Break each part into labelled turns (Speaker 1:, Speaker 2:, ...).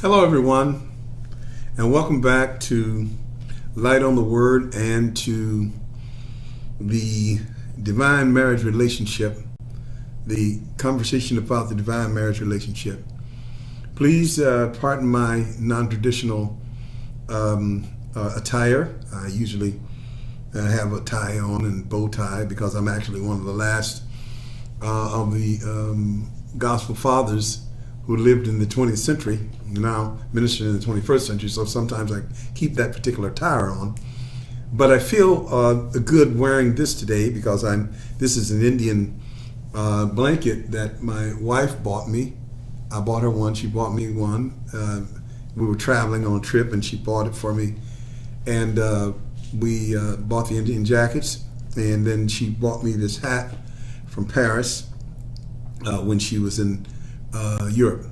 Speaker 1: Hello, everyone, and welcome back to Light on the Word and to the divine marriage relationship, the conversation about the divine marriage relationship. Please pardon my non-traditional attire. I usually have a tie on and bow tie because I'm actually one of the last of the gospel fathers who lived in the 20th century, now ministering in the 21st century, so sometimes I keep that particular attire on. But I feel good wearing this today because this is an Indian blanket that my wife bought me. I bought her one, she bought me one. We were traveling on a trip and she bought it for me. And we bought the Indian jackets, and then she bought me this hat from Paris when she was in Europe.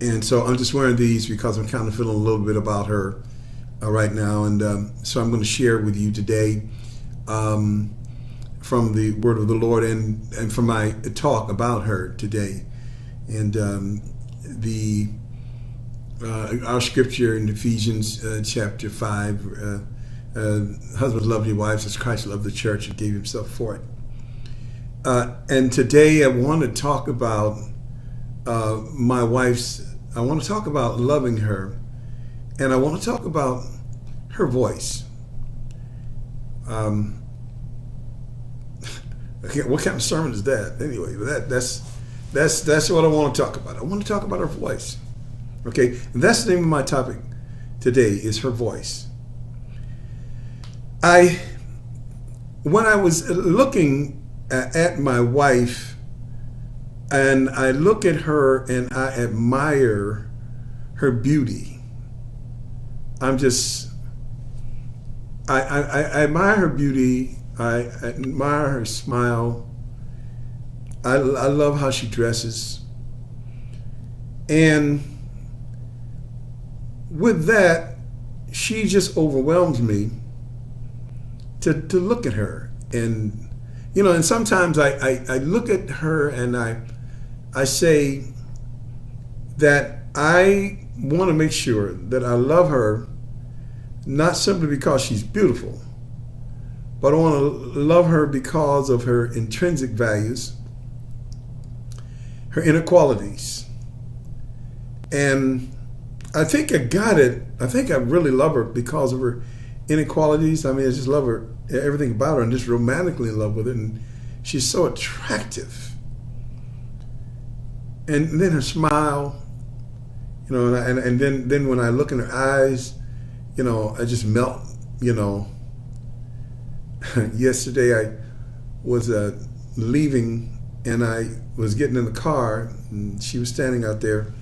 Speaker 1: And so I'm just wearing these because I'm kind of feeling a little bit about her right now. And so I'm going to share with you today from the word of the Lord and from my talk about her today. And our scripture in Ephesians chapter 5, husbands love your wives as Christ loved the church and gave himself for it. And today I want to talk about my wife's, I want to talk about loving her, and I want to talk about her voice. What kind of sermon is that? Anyway, that's what I want to talk about. I want to talk about her voice. Okay, and that's the name of my topic today, is her voice. When I was looking at my wife, and I look at her and I admire her beauty. I admire her beauty. I admire her smile. I love how she dresses. And with that, she just overwhelms me to look at her. And, and sometimes I look at her and I say that I want to make sure that I love her, not simply because she's beautiful, but I want to love her because of her intrinsic values, her inner qualities. And I think I got it. I think I really love her because of her inequalities. I mean, I just love her, everything about her, and just romantically in love with her. And she's so attractive. And then her smile, and then when I look in her eyes, I just melt, Yesterday I was leaving and I was getting in the car and she was standing out there,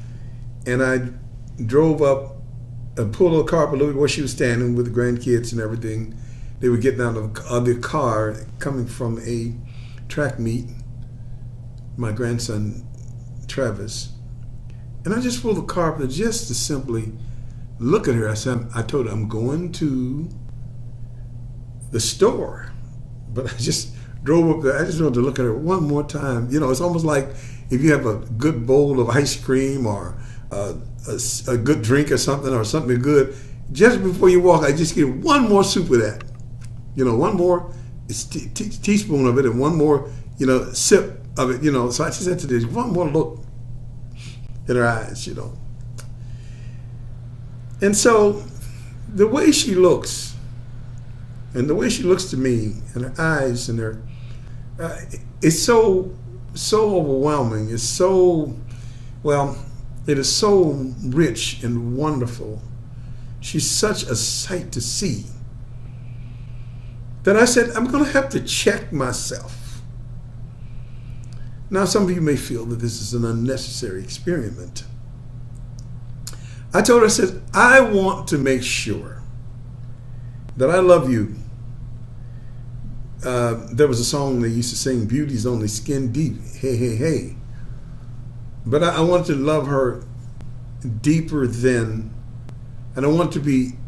Speaker 1: and I drove up and pulled the car up a little bit where she was standing with the grandkids and everything. They were getting out of the car coming from a track meet, my grandson Travis, and I just pulled the car up just to simply look at her. I told her I'm going to the store, but I just drove up there. I just wanted to look at her one more time. It's almost like if you have a good bowl of ice cream or a good drink or something good, just before you walk, I just get one more sip of that. One more teaspoon of it and one more, sip of it. So I just said to this, one more look in her eyes, And so the way she looks, and the way she looks to me, and her eyes, and her, it's so overwhelming. It's so, it is so rich and wonderful. She's such a sight to see that I said, I'm going to have to check myself. Now, some of you may feel that this is an unnecessary experiment. I told her, I said, I want to make sure that I love you. There was a song they used to sing, beauty's only skin deep, hey, hey, hey. But I wanted to love her deeper than, and I want to be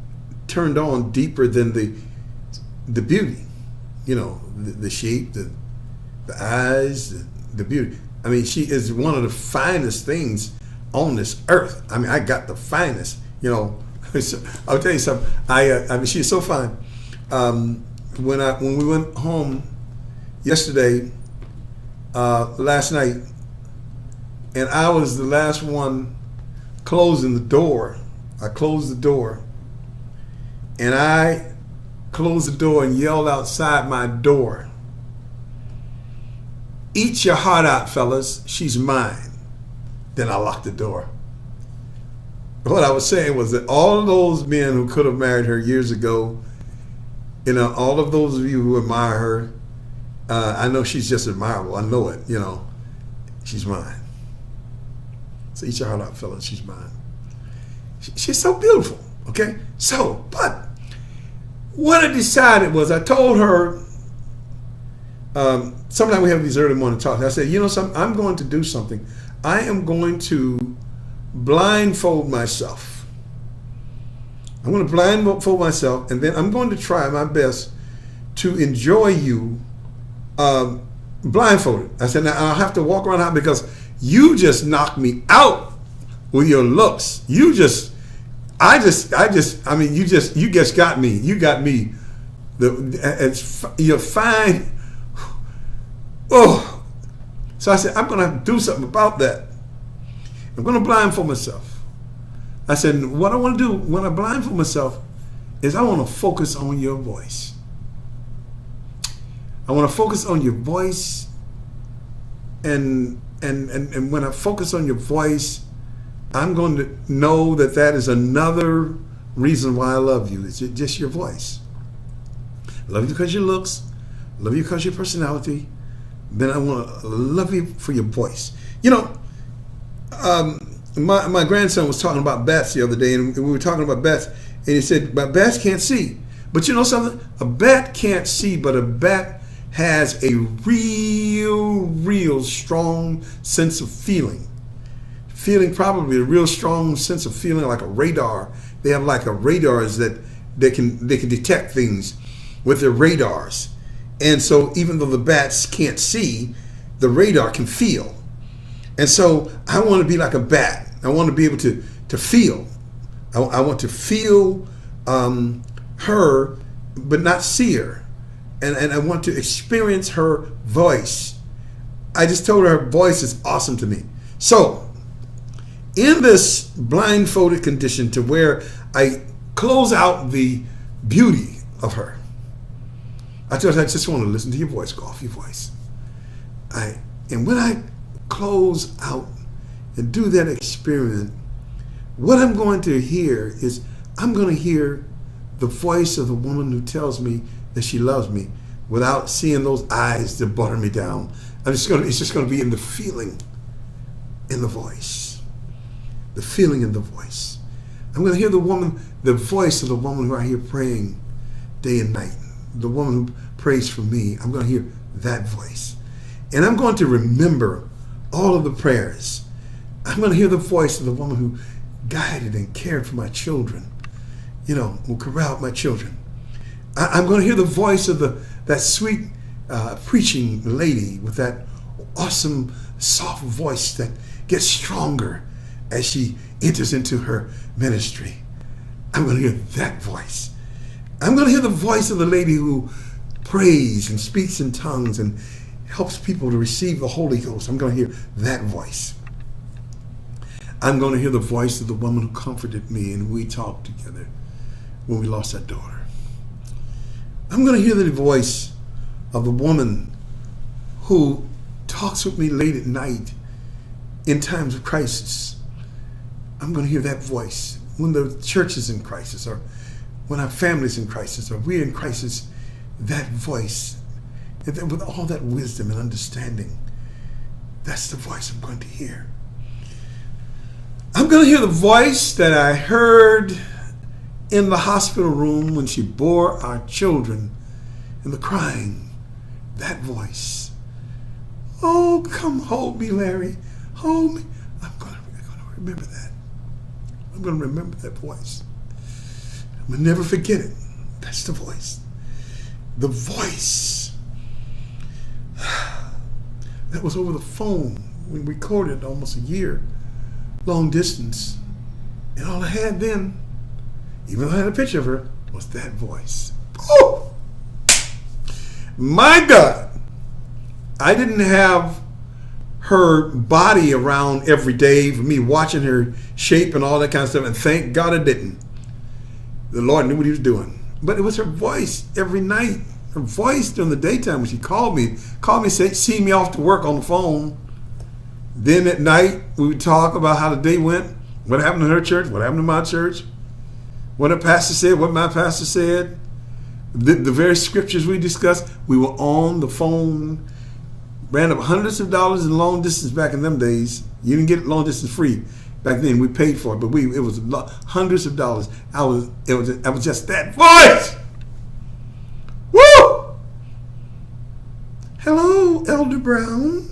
Speaker 1: turned on deeper than the beauty, the shape, the eyes, the beauty. I mean, she is one of the finest things on this earth. I mean, I got the finest, you know. So, I'll tell you something. I mean, she's so fine. When we went home yesterday, last night, and I was the last one closing the door. I closed the door, and I closed the door and yelled outside my door, "Eat your heart out, fellas. She's mine." Then I locked the door. What I was saying was that all of those men who could have married her years ago, you know, all of those of you who admire her, I know she's just admirable. I know it, you know. She's mine. So eat your heart out, fellas. She's mine. She's so beautiful, okay? So, but what I decided was I told her, sometimes we have these early morning talks. I said, you know something, I'm going to do something. I am going to blindfold myself. I'm going to blindfold myself, and then I'm going to try my best to enjoy you blindfolded. I said, now I'll have to walk around the house because you just knocked me out with your looks. You just got me. You got me. You're fine. Oh. So I said, I'm going to have to do something about that. I'm going to blindfold myself. I said, what I want to do when I blindfold myself is I want to focus on your voice. I want to focus on your voice, and when I focus on your voice, I'm going to know that that is another reason why I love you. It's just your voice. I love you because of your looks. I love you because of your personality. Then I want to love you for your voice. You know, my grandson was talking about bats the other day, and we were talking about bats, and he said, but bats can't see. But you know something? A bat can't see, but a bat has a real strong sense of feeling. Probably a real strong sense of feeling, like a radar. They have like a radars that they can detect things with their radars. And so even though the bats can't see, the radar can feel. And so I want to be like a bat. I want to be able to feel. I want to feel her, but not see her. And I want to experience her voice. I just told her voice is awesome to me. So in this blindfolded condition, to where I close out the beauty of her, I told her, I just want to listen to your voice, go off your voice. And when I close out and do that experiment, what I'm going to hear is, I'm going to hear the voice of the woman who tells me that she loves me without seeing those eyes that butter me down. It's just going to be in the feeling in the voice. The feeling in the voice. I'm going to hear the voice of the woman who I hear praying day and night. The woman who prays for me. I'm going to hear that voice. And I'm going to remember all of the prayers. I'm going to hear the voice of the woman who guided and cared for my children, you know, who corralled my children. I'm going to hear the voice of that sweet preaching lady with that awesome soft voice that gets stronger as she enters into her ministry. I'm going to hear that voice. I'm going to hear the voice of the lady who prays and speaks in tongues and helps people to receive the Holy Ghost. I'm going to hear that voice. I'm going to hear the voice of the woman who comforted me and we talked together when we lost our daughter. I'm going to hear the voice of the woman who talks with me late at night in times of crisis. I'm going to hear that voice when the church is in crisis, or when our family's in crisis, or we're in crisis. That voice, and then with all that wisdom and understanding, that's the voice I'm going to hear. I'm going to hear the voice that I heard in the hospital room when she bore our children, and the crying. That voice. Oh, come hold me, Larry. Hold me. I'm going to remember that. I'm going to remember that voice. I'm going to never forget it. That's the voice. The voice. That was over the phone. We recorded almost a year long distance. And all I had then, even though I had a picture of her, was that voice. Oh! My God! I didn't have her body around every day for me watching her shape and all that kind of stuff, and thank God I didn't. The Lord knew what he was doing. But it was her voice every night. Her voice during the daytime when she called me, see me off to work on the phone. Then at night, we would talk about how the day went, what happened to her church, what happened to my church, what her pastor said, what my pastor said, the very scriptures we discussed. We were on the phone, ran up hundreds of dollars in long distance back in them days. You didn't get long distance free. Back then, we paid for it, but it was hundreds of dollars. I was just that voice. Woo! Hello, Elder Brown.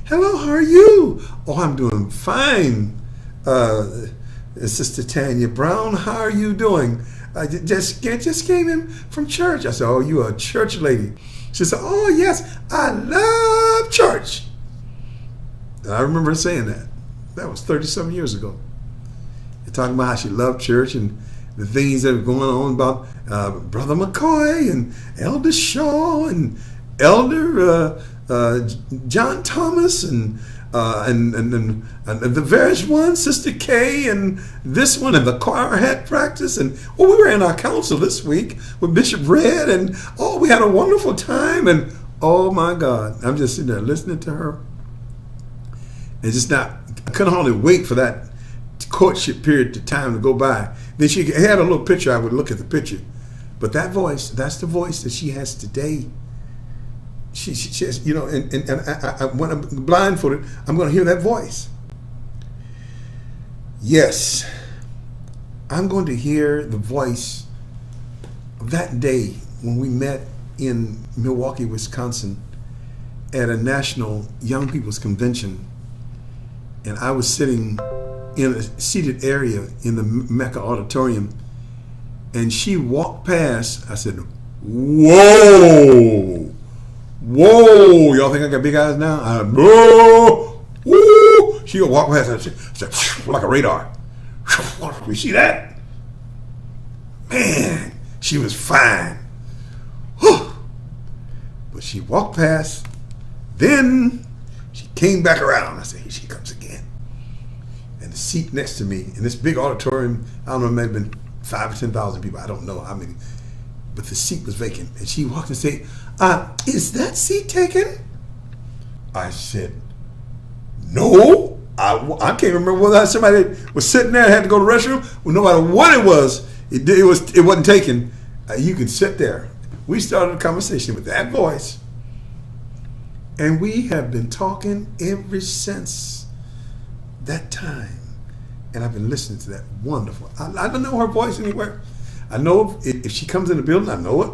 Speaker 1: Hello, how are you? Oh, I'm doing fine. Sister Tanya Brown, how are you doing? I just came in from church. I said, oh, you are a church lady. She said, oh, yes, I love church. And I remember her saying that. That was 30-some years ago. You're talking about how she loved church and the things that were going on about Brother McCoy and Elder Shaw and Elder John Thomas and the various ones, Sister Kay and this one, and the choir had practice. And we were in our council this week with Bishop Red, and we had a wonderful time. And oh my God, I'm just sitting there listening to her. And I couldn't hardly wait for that courtship period of time to go by. Then she had a little picture. I would look at the picture. But that voice, that's the voice that she has today. She has, and I, when I'm blindfolded, I'm going to hear that voice. Yes, I'm going to hear the voice of that day when we met in Milwaukee, Wisconsin at a national young people's convention. And I was sitting in a seated area in the Mecca Auditorium, and she walked past. I said, whoa, whoa, y'all think I got big eyes now? I said, whoa, woo. She would walk past, and I said, like a radar. You see that? Man, she was fine. But she walked past, then she came back around. I said, here she comes again. And the seat next to me in this big auditorium, I don't know, it may have been 5,000 or 10,000 people. I don't know how many. But the seat was vacant. And she walked and said, is that seat taken? I said, no. I can't remember whether somebody was sitting there and had to go to the restroom. Well, no matter what it was, it wasn't taken. You can sit there. We started a conversation with that voice. And we have been talking ever since that time. And I've been listening to that wonderful. I don't know her voice anywhere. I know if she comes in the building, I know it.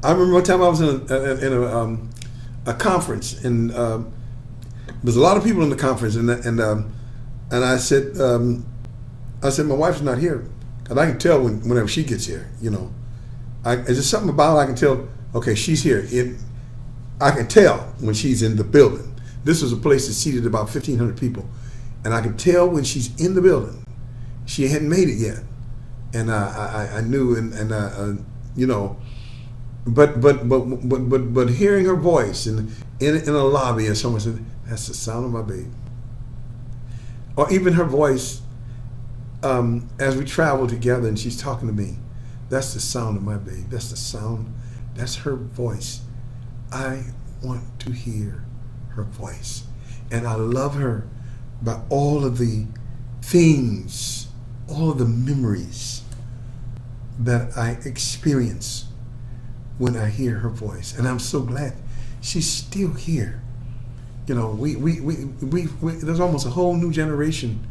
Speaker 1: I remember one time I was in a conference, and there's a lot of people in the conference, and I said, my wife's not here, and I can tell whenever she gets here. It's just something about her I can tell. Okay, she's here. I can tell when she's in the building. This was a place that seated about 1,500 people, and I can tell when she's in the building. She hadn't made it yet, and I knew, but hearing her voice in a lobby, and someone said, "That's the sound of my baby," or even her voice as we travel together and she's talking to me. That's the sound of my baby. That's the sound. That's her voice. I want to hear her voice. And I love her by all of the things, all of the memories that I experience when I hear her voice. And I'm so glad she's still here. We there's almost a whole new generation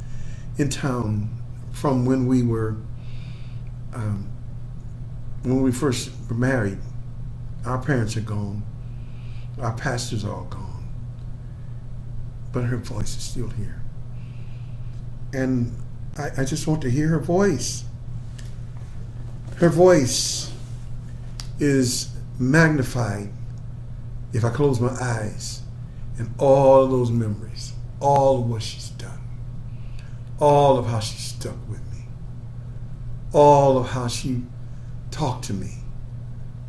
Speaker 1: in town from when we were, when we first were married. Our parents are gone. Our pastors are all gone. But her voice is still here. And I just want to hear her voice. Her voice is magnified if I close my eyes, and all of those memories all of what she's done, all of how she stuck with me, all of how she talked to me.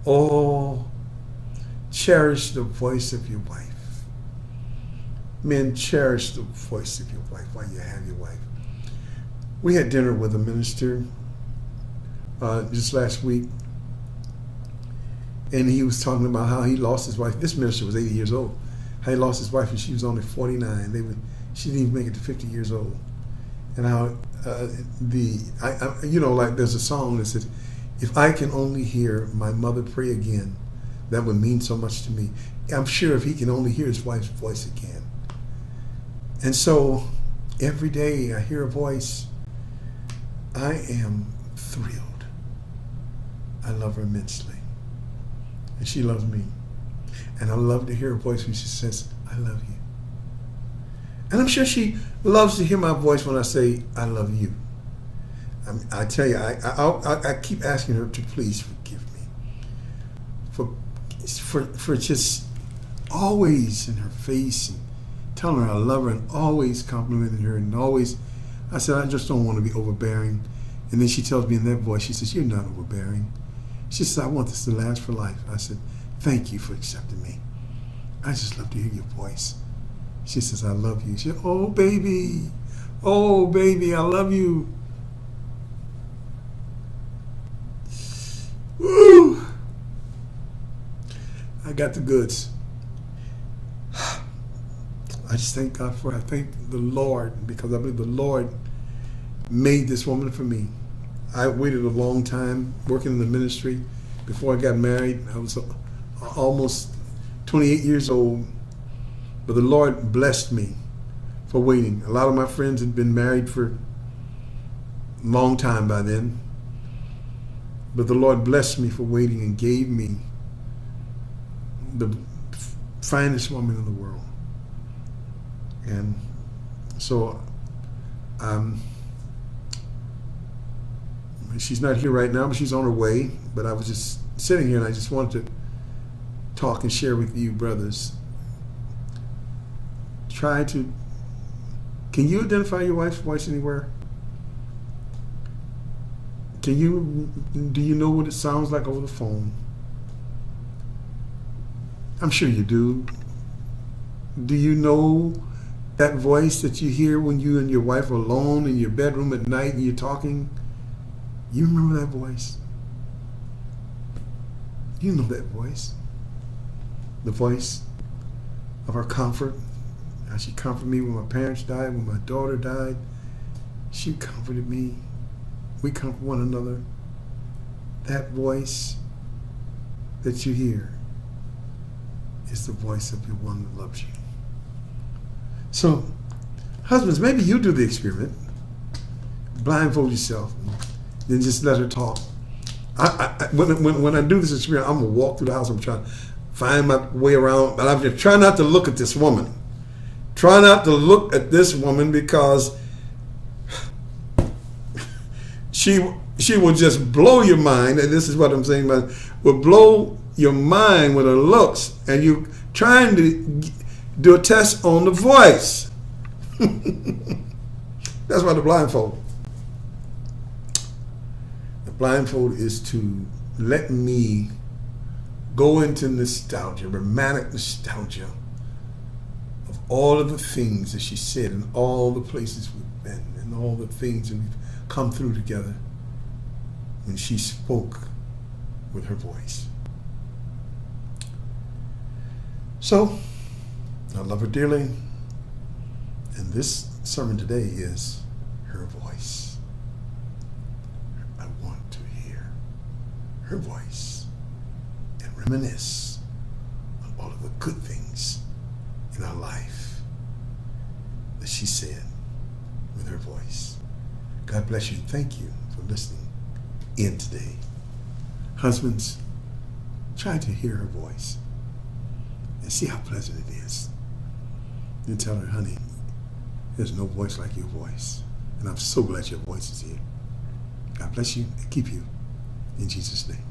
Speaker 1: Oh, cherish the voice of your wife. Men, cherish the voice of your wife while you have your wife. We had dinner with a minister just last week, and he was talking about how he lost his wife. This minister was 80 years old. How he lost his wife when she was only 49. She didn't even make it to 50 years old. And how like there's a song that says, "If I can only hear my mother pray again, that would mean so much to me." I'm sure if he can only hear his wife's voice again. And so every day I hear a voice, I am thrilled. I love her immensely. And she loves me. And I love to hear her voice when she says, "I love you." And I'm sure she loves to hear my voice when I say, "I love you." I tell you, I keep asking her to please forgive me for just always in her face and telling her I love her and always complimenting her and always. I said, I just don't want to be overbearing. And then she tells me in that voice, she says, "You're not overbearing." She says, "I want this to last for life." I said, "Thank you for accepting me. I just love to hear your voice." She says, "I love you." She said, "Oh, baby. Oh, baby, I love you." Woo! I got the goods. I just thank God for it. I thank the Lord because I believe the Lord made this woman for me. I waited a long time working in the ministry. Before I got married, I was almost 28 years old. But the Lord blessed me for waiting. A lot of my friends had been married for a long time by then. But the Lord blessed me for waiting and gave me the finest woman in the world. And so she's not here right now, but she's on her way. But I was just sitting here and I just wanted to talk and share with you, brothers. Can you identify your wife's voice anywhere? Do you know what it sounds like over the phone? I'm sure you do. Do you know that voice that you hear when you and your wife are alone in your bedroom at night and you're talking? You remember that voice? You know that voice. The voice of her comfort. How she comforted me when my parents died, when my daughter died. She comforted me. We comfort one another. That voice that you hear is the voice of your one that loves you. So, husbands, maybe you do the experiment. Blindfold yourself, and then just let her talk. When I do this experiment, I'm gonna walk through the house. I'm trying to find my way around, but I'm just trying not to look at this woman. Try not to look at this woman because she will just blow your mind, and this is what I'm saying, but will blow your mind with her looks, and you trying to do a test on the voice. That's why the blindfold. The blindfold is to let me go into nostalgia, romantic nostalgia of all of the things that she said and all the places we've been and all the things that we've come through together when she spoke with her voice. So, I love her dearly, and this sermon today is her voice. I want to hear her voice and reminisce on all of the good things in our life that she said with her voice. God bless you. Thank you for listening in today. Husbands, try to hear her voice and see how pleasant it is. And tell her, honey, there's no voice like your voice. And I'm so glad your voice is here. God bless you and keep you. In Jesus' name.